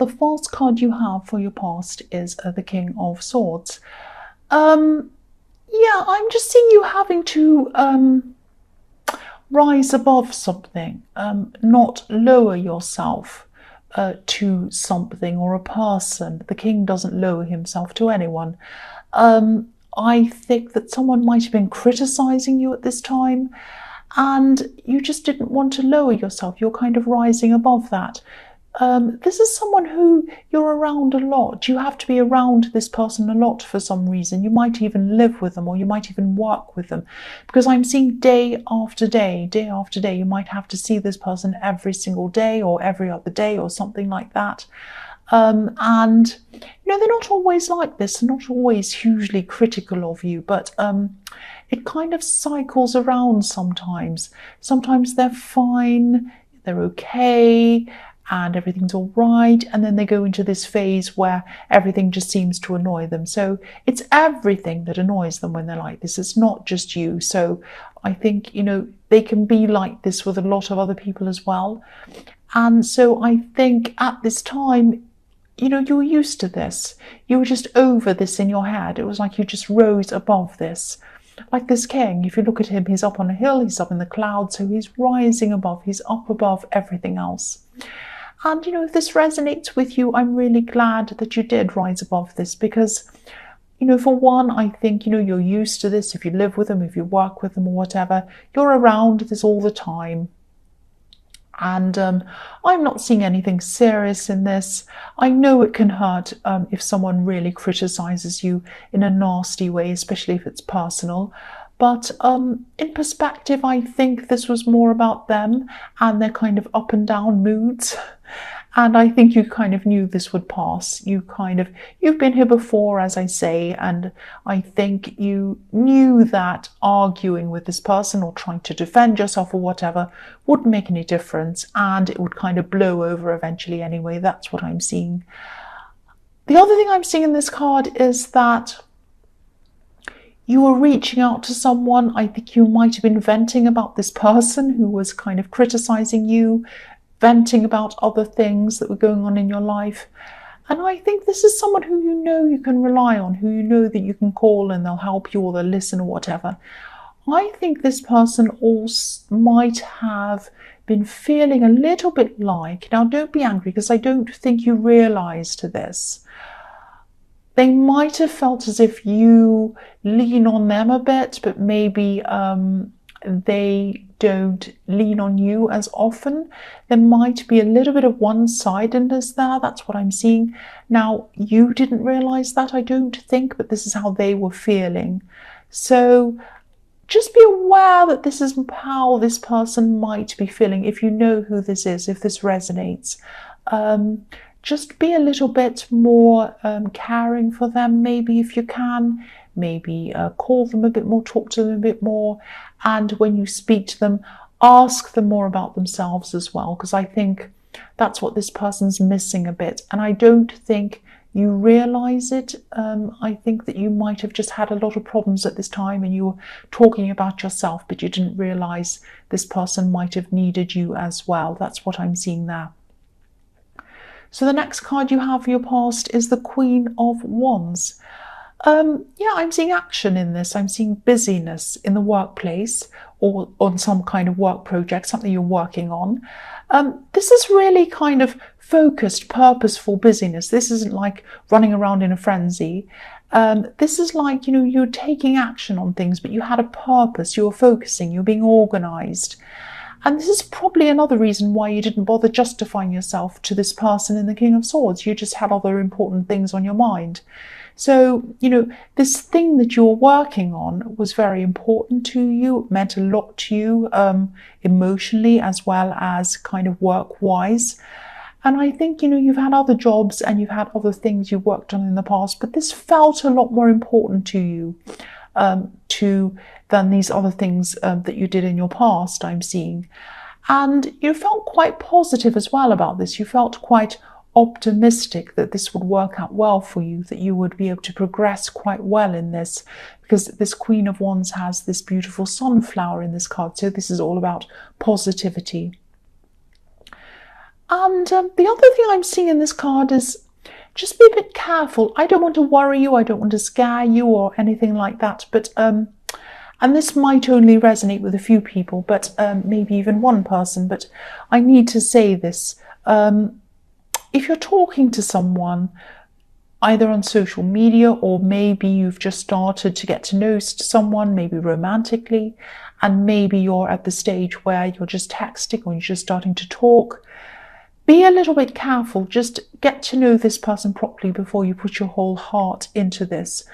the first card you have for your past is the King of Swords. Yeah, I'm just seeing you having to rise above something, not lower yourself to something or a person. The king doesn't lower himself to anyone. I think that someone might have been criticizing you at this time, and you just didn't want to lower yourself. You're kind of rising above that. This is someone who you're around a lot. You have to be around this person a lot for some reason. You might even live with them, or you might even work with them, because I'm seeing day after day, day after day. You might have to see this person every single day or every other day or something like that. And they're not always like this. They're not always hugely critical of you, but it kind of cycles around sometimes. Sometimes they're fine, they're okay, and everything's all right, and then they go into this phase where everything just seems to annoy them. So it's everything that annoys them when they're like this. It's not just you. So I think, they can be like this with a lot of other people as well. And so I think at this time, you were used to this. You were just over this in your head. It was like you just rose above this. Like this king, if you look at him, he's up on a hill, he's up in the clouds, so he's rising above, he's up above everything else. And, if this resonates with you, I'm really glad that you did rise above this, because, for one, I think, you're used to this. If you live with them, if you work with them or whatever, you're around this all the time. And I'm not seeing anything serious in this. I know it can hurt if someone really criticizes you in a nasty way, especially if it's personal. But in perspective, I think this was more about them and their kind of up and down moods. And I think you kind of knew this would pass. You've been here before, as I say, and I think you knew that arguing with this person or trying to defend yourself or whatever wouldn't make any difference, and it would kind of blow over eventually anyway. That's what I'm seeing. The other thing I'm seeing in this card is that you were reaching out to someone. I think you might have been venting about this person who was kind of criticizing you, venting about other things that were going on in your life. And I think this is someone who you can rely on, who you know that you can call and they'll help you or they'll listen or whatever. I think this person also might have been feeling a little bit like, now don't be angry because I don't think you realized this, they might have felt as if you lean on them a bit, but maybe they don't lean on you as often. There might be a little bit of one-sidedness there. That's what I'm seeing. Now, you didn't realize that, I don't think, but this is how they were feeling. So just be aware that this is how this person might be feeling. If you know who this is, if this resonates, just be a little bit more caring for them, maybe, if you can. Maybe call them a bit more, talk to them a bit more, and when you speak to them, ask them more about themselves as well, because I think that's what this person's missing a bit, and I don't think you realize it. I think that you might have just had a lot of problems at this time and you were talking about yourself, but you didn't realize this person might have needed you as well. That's what I'm seeing there. So the next card you have for your past is the Queen of Wands. Yeah, I'm seeing action in this. I'm seeing busyness in the workplace or on some kind of work project, something you're working on. This is really kind of focused, purposeful busyness. This isn't like running around in a frenzy. This is like, you're taking action on things, but you had a purpose, you were focusing, you're being organized. And this is probably another reason why you didn't bother justifying yourself to this person in the King of Swords. You just had other important things on your mind. So, this thing that you're working on was very important to you, meant a lot to you emotionally as well as kind of work-wise. And I think, you've had other jobs and you've had other things you've worked on in the past, but this felt a lot more important to you than these other things that you did in your past, I'm seeing. And you felt quite positive as well about this. You felt quite optimistic that this would work out well for you, that you would be able to progress quite well in this, because this Queen of Wands has this beautiful sunflower in this card. So this is all about positivity. And the other thing I'm seeing in this card is just be a bit careful. I don't want to worry you, I don't want to scare you or anything like that, but and this might only resonate with a few people, but maybe even one person, but I need to say this. If you're talking to someone, either on social media or maybe you've just started to get to know someone, maybe romantically, and maybe you're at the stage where you're just texting or you're just starting to talk, be a little bit careful. Just get to know this person properly before you put your whole heart into this.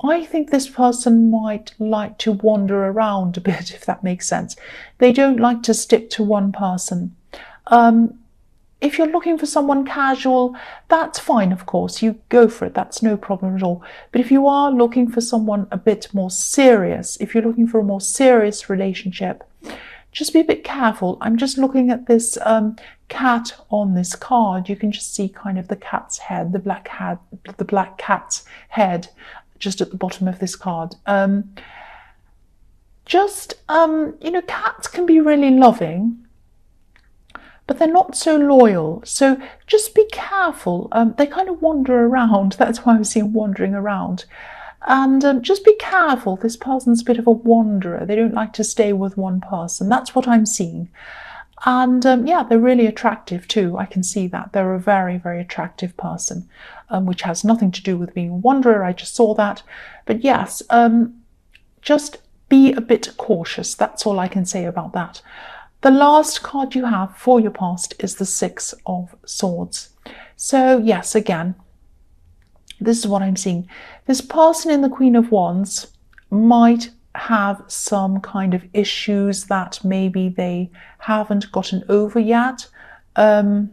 I think this person might like to wander around a bit, if that makes sense. They don't like to stick to one person. If you're looking for someone casual, that's fine, of course. You go for it. That's no problem at all. But if you are looking for someone a bit more serious, if you're looking for a more serious relationship, just be a bit careful. I'm just looking at this cat on this card. You can just see kind of the cat's head, the black cat's head, just at the bottom of this card. Cats can be really loving, but they're not so loyal. So just be careful. They kind of wander around. That's why I was seeing wandering around. And just be careful. This person's a bit of a wanderer. They don't like to stay with one person. That's what I'm seeing. And yeah, they're really attractive too. I can see that. They're a very, very attractive person, which has nothing to do with being a wanderer. I just saw that. But yes, just be a bit cautious. That's all I can say about that. The last card you have for your past is the Six of Swords. So yes, again, this is what I'm seeing. This person in the Queen of Wands might have some kind of issues that maybe they haven't gotten over yet. Yeah,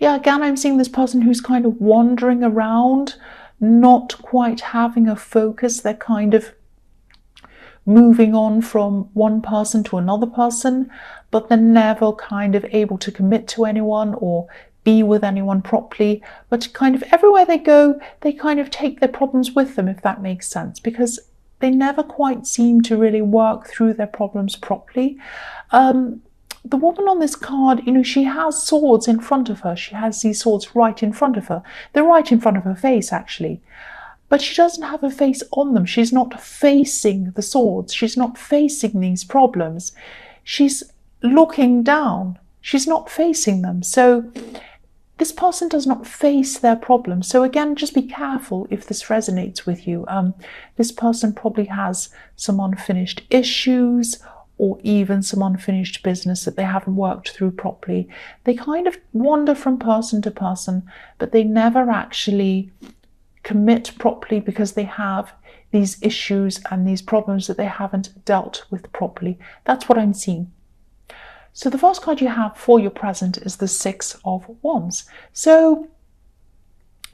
again, I'm seeing this person who's kind of wandering around, not quite having a focus. They're kind of moving on from one person to another person, but they're never kind of able to commit to anyone or be with anyone properly. But kind of everywhere they go, they kind of take their problems with them, if that makes sense, because they never quite seem to really work through their problems properly. The woman on this card, she has swords in front of her. She has these swords right in front of her. They're right in front of her face, actually. But she doesn't have her face on them. She's not facing the swords. She's not facing these problems. She's looking down. She's not facing them. So this person does not face their problems. So again, just be careful if this resonates with you. This person probably has some unfinished issues or even some unfinished business that they haven't worked through properly. They kind of wander from person to person, but they never actually commit properly because they have these issues and these problems that they haven't dealt with properly. That's what I'm seeing. So the first card you have for your present is the Six of Wands. So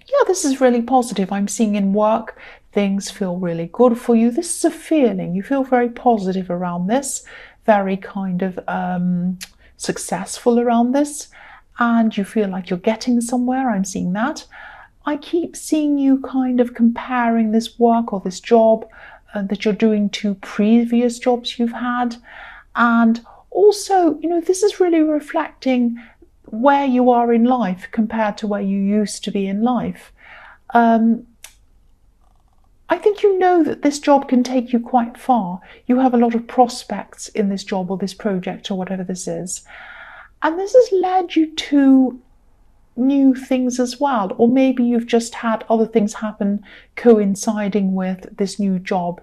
yeah, this is really positive. I'm seeing in work, things feel really good for you. This is a feeling. You feel very positive around this, very kind of successful around this, and you feel like you're getting somewhere. I'm seeing that. I keep seeing you kind of comparing this work or this job that you're doing to previous jobs you've had. And also, this is really reflecting where you are in life compared to where you used to be in life. I think you know that this job can take you quite far. You have a lot of prospects in this job or this project or whatever this is. And this has led you to new things as well, or maybe you've just had other things happen coinciding with this new job.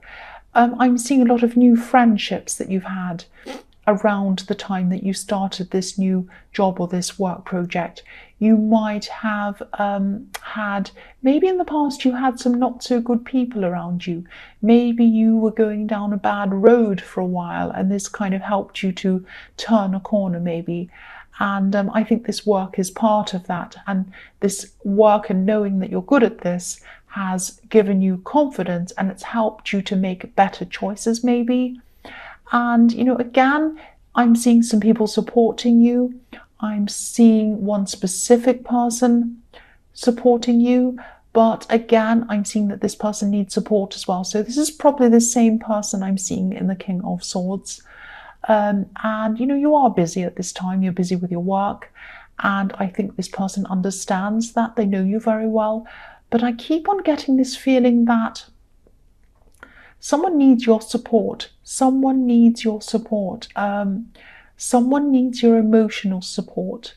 I'm seeing a lot of new friendships that you've had around the time that you started this new job or this work project. You might have had, maybe in the past you had some not so good people around you. Maybe you were going down a bad road for a while and this kind of helped you to turn a corner maybe. And I think this work is part of that. And this work and knowing that you're good at this has given you confidence and it's helped you to make better choices maybe. And, again, I'm seeing some people supporting you. I'm seeing one specific person supporting you. But again, I'm seeing that this person needs support as well. So this is probably the same person I'm seeing in the King of Swords. And you are busy at this time. You're busy with your work, and I think this person understands that. They know you very well, but I keep on getting this feeling that someone needs your support. Someone needs your support. Someone needs your emotional support.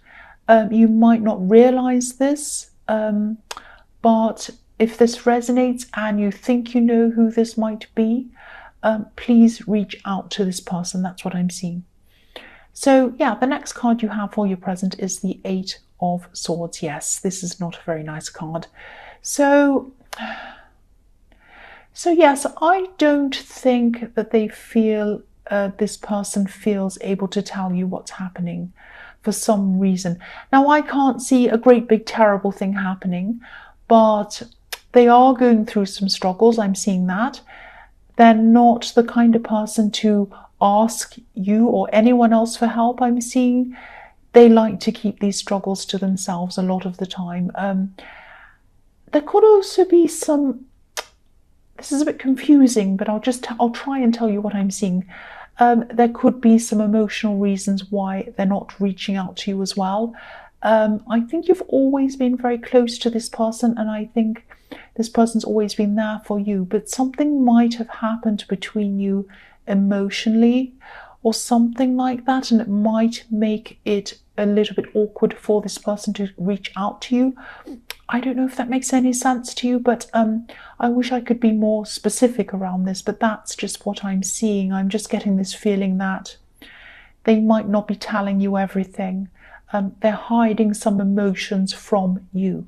You might not realize this, but if this resonates and you think you know who this might be, please reach out to this person. That's what I'm seeing. So yeah, the next card you have for your present is the Eight of Swords. Yes, this is not a very nice card. So yes, I don't think that they feel, this person feels able to tell you what's happening for some reason. Now, I can't see a great big terrible thing happening, but they are going through some struggles. I'm seeing that. They're not the kind of person to ask you or anyone else for help. I'm seeing they like to keep these struggles to themselves a lot of the time. There could also be some, this is a bit confusing, but I'll try and tell you what I'm seeing. There could be some emotional reasons why they're not reaching out to you as well. I think you've always been very close to this person, and I think this person's always been there for you, but something might have happened between you emotionally or something like that, and it might make it a little bit awkward for this person to reach out to you. I don't know if that makes any sense to you, but I wish I could be more specific around this, but that's just what I'm seeing. I'm just getting this feeling that they might not be telling you everything. They're hiding some emotions from you,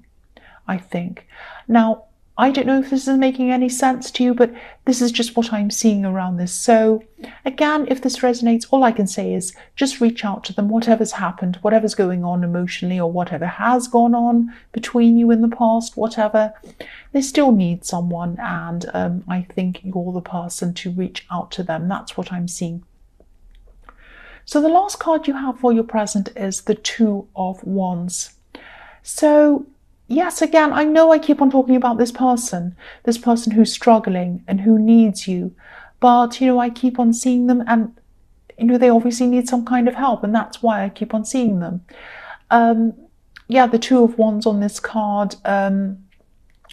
I think. Now, I don't know if this is making any sense to you, but this is just what I'm seeing around this. So again, if this resonates, all I can say is just reach out to them, whatever's happened, whatever's going on emotionally, or whatever has gone on between you in the past, whatever, they still need someone. And I think you're the person to reach out to them. That's what I'm seeing. So the last card you have for your present is the Two of Wands. So yes, again, I know I keep on talking about this person who's struggling and who needs you, but I keep on seeing them, and they obviously need some kind of help, and that's why I keep on seeing them. Yeah, the Two of Wands on this card,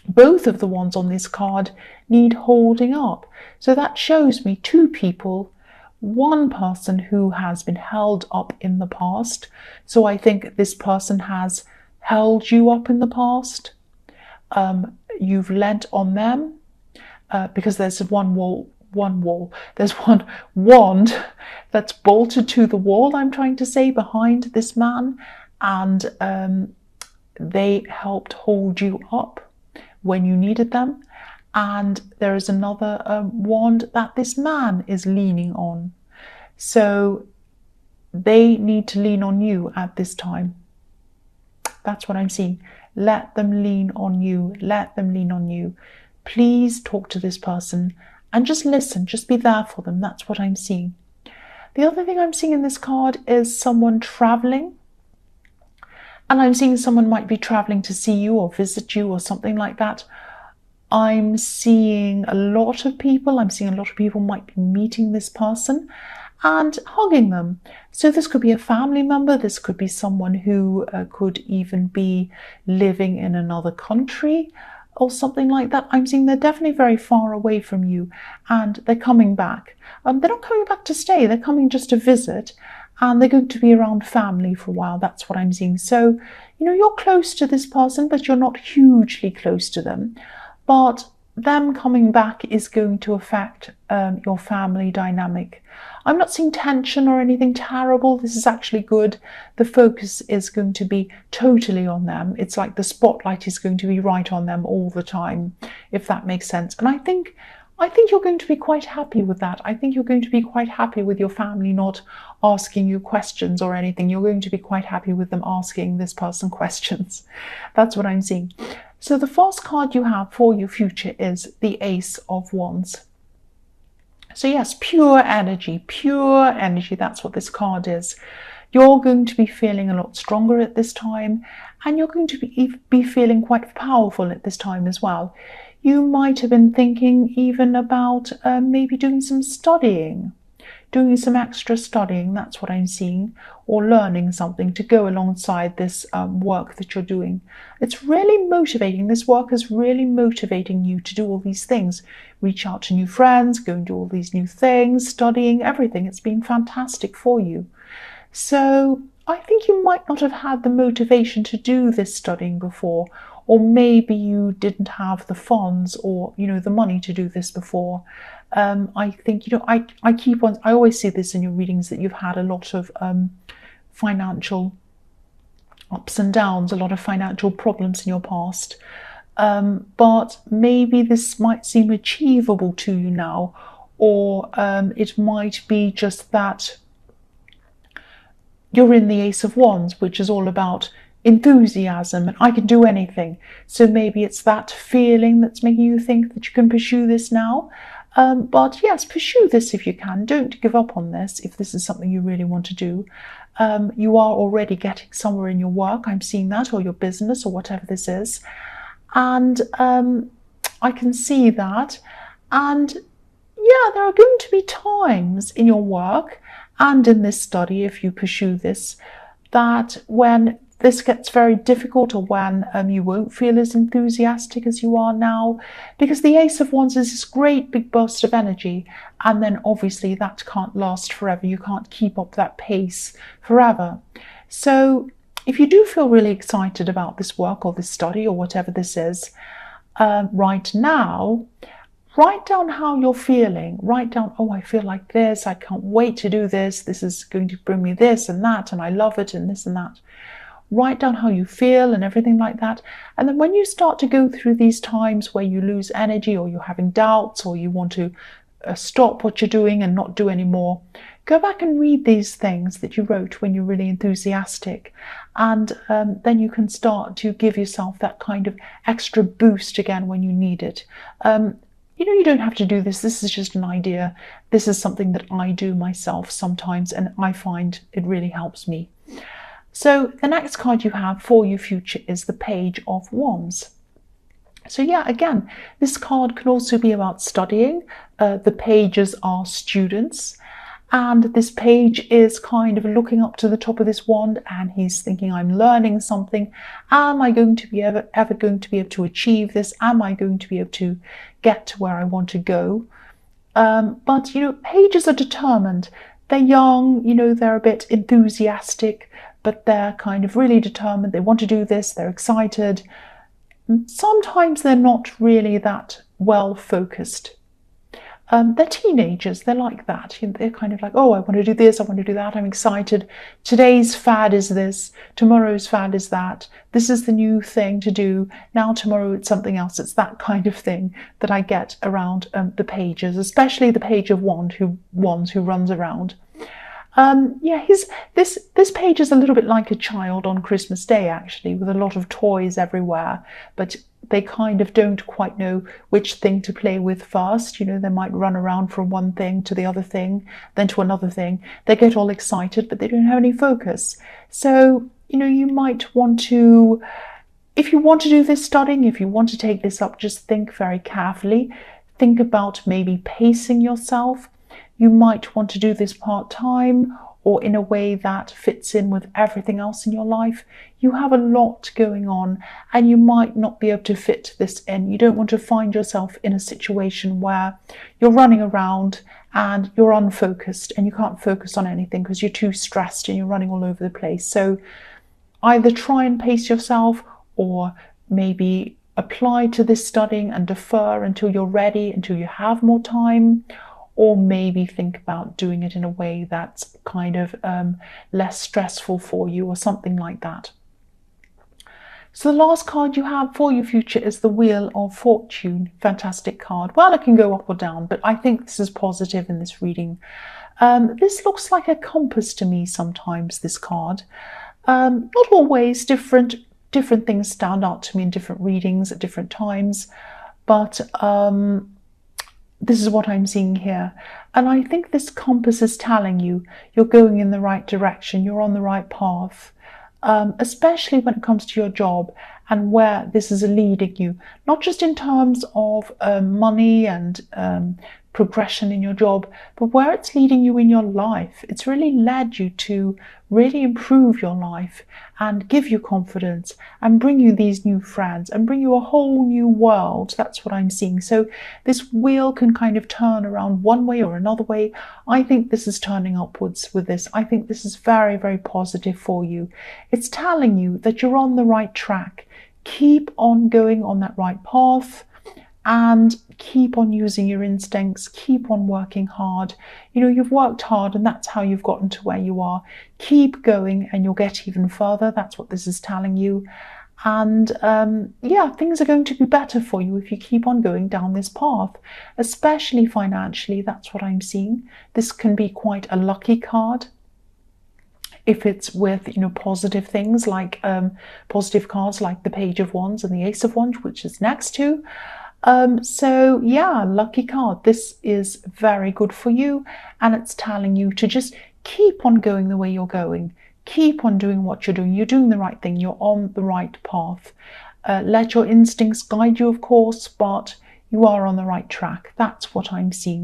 both of the wands on this card need holding up. So that shows me two people, one person who has been held up in the past. So I think this person has held you up in the past. You've lent on them because there's one wand that's bolted to the wall, I'm trying to say, behind this man, and they helped hold you up when you needed them. And there is another wand that this man is leaning on. So they need to lean on you at this time. That's what I'm seeing. Let them lean on you. Let them lean on you. Please talk to this person and just listen. Just be there for them. That's what I'm seeing. The other thing I'm seeing in this card is someone traveling. And I'm seeing someone might be traveling to see you or visit you or something like that. I'm seeing a lot of people. I'm seeing a lot of people might be meeting this person and hugging them. So this could be a family member. This could be someone who could even be living in another country or something like that. I'm seeing they're definitely very far away from you, and they're coming back. They're not coming back to stay. They're coming just to visit, and they're going to be around family for a while. That's what I'm seeing. So, you're close to this person, but you're not hugely close to them. But them coming back is going to affect your family dynamic. I'm not seeing tension or anything terrible. This is actually good. The focus is going to be totally on them. It's like the spotlight is going to be right on them all the time, if that makes sense. And I think you're going to be quite happy with that. I think you're going to be quite happy with your family not asking you questions or anything. You're going to be quite happy with them asking this person questions. That's what I'm seeing. So the first card you have for your future is the Ace of Wands. So yes, pure energy, that's what this card is. You're going to be feeling a lot stronger at this time, and you're going to be feeling quite powerful at this time as well. You might have been thinking even about maybe doing some studying doing some extra studying, that's what I'm seeing, or learning something to go alongside this work that you're doing. It's really motivating. This work is really motivating you to do all these things. Reach out to new friends, go and do all these new things, studying, everything. It's been fantastic for you. So I think you might not have had the motivation to do this studying before, or maybe you didn't have the funds or, the money to do this before. I think, I always see this in your readings, that you've had a lot of financial ups and downs, a lot of financial problems in your past. But maybe this might seem achievable to you now, or it might be just that you're in the Ace of Wands, which is all about enthusiasm and I can do anything. So maybe it's that feeling that's making you think that you can pursue this now. But yes, pursue this if you can. Don't give up on this if this is something you really want to do. You are already getting somewhere in your work. I'm seeing that, or your business, or whatever this is. And I can see that. And yeah, there are going to be times in your work and in this study, if you pursue this, that when this gets very difficult, or when you won't feel as enthusiastic as you are now, because the Ace of Wands is this great big burst of energy, and then obviously that can't last forever. You can't keep up that pace forever. So if you do feel really excited about this work or this study or whatever this is right now, write down how you're feeling. Write down, oh, I feel like this. I can't wait to do this. This is going to bring me this and that, and I love it, and this and that. Write down how you feel and everything like that. And then when you start to go through these times where you lose energy, or you're having doubts, or you want to stop what you're doing and not do anymore, go back and read these things that you wrote when you're really enthusiastic. And then you can start to give yourself that kind of extra boost again when you need it. You don't have to do this. This is just an idea. This is something that I do myself sometimes, and I find it really helps me. So the next card you have for your future is the Page of Wands. So yeah, again, this card can also be about studying. The pages are students, and this page is kind of looking up to the top of this wand, and he's thinking, I'm learning something. Am I going to be ever going to be able to achieve this? Am I going to be able to get to where I want to go? But pages are determined. They're young, they're a bit enthusiastic, but they're kind of really determined. They want to do this. They're excited. Sometimes they're not really that well focused. They're teenagers. They're like that. They're kind of like, oh, I want to do this. I want to do that. I'm excited. Today's fad is this. Tomorrow's fad is that. This is the new thing to do. Now tomorrow it's something else. It's that kind of thing that I get around the pages, especially the Page of Wands who runs around. This page is a little bit like a child on Christmas Day, actually, with a lot of toys everywhere, but they kind of don't quite know which thing to play with first. They might run around from one thing to the other thing, then to another thing. They get all excited, but they don't have any focus. So, you might want to, if you want to do this studying, if you want to take this up, just think very carefully. Think about maybe pacing yourself. You might want to do this part-time, or in a way that fits in with everything else in your life. You have a lot going on, and you might not be able to fit this in. You don't want to find yourself in a situation where you're running around and you're unfocused and you can't focus on anything because you're too stressed and you're running all over the place. So either try and pace yourself, or maybe apply to this studying and defer until you're ready, until you have more time. Or maybe think about doing it in a way that's kind of less stressful for you, or something like that. So the last card you have for your future is the Wheel of Fortune. Fantastic card. Well, it can go up or down, but I think this is positive in this reading. This looks like a compass to me sometimes, this card. Not always. Different things stand out to me in different readings at different times, but this is what I'm seeing here. And I think this compass is telling you you're going in the right direction, you're on the right path, especially when it comes to your job and where this is leading you. Not just in terms of money and progression in your job, but where it's leading you in your life. It's really led you to really improve your life and give you confidence and bring you these new friends and bring you a whole new world. That's what I'm seeing. So this wheel can kind of turn around one way or another way. I think this is turning upwards with this. I think this is very, very positive for you. It's telling you that you're on the right track. Keep on going on that right path and keep on using your instincts, keep on working hard. You know, you've worked hard and that's how you've gotten to where you are. Keep going and you'll get even further. That's what this is telling you. And yeah, things are going to be better for you if you keep on going down this path, especially financially. That's what I'm seeing. This can be quite a lucky card if it's with, you know, positive things like positive cards like the Page of Wands and the Ace of Wands, which is next to. So yeah, lucky card. This is very good for you, and it's telling you to just keep on going the way you're going. Keep on doing what you're doing. You're doing the right thing. You're on the right path. Let your instincts guide you, of course, but you are on the right track. That's what I'm seeing.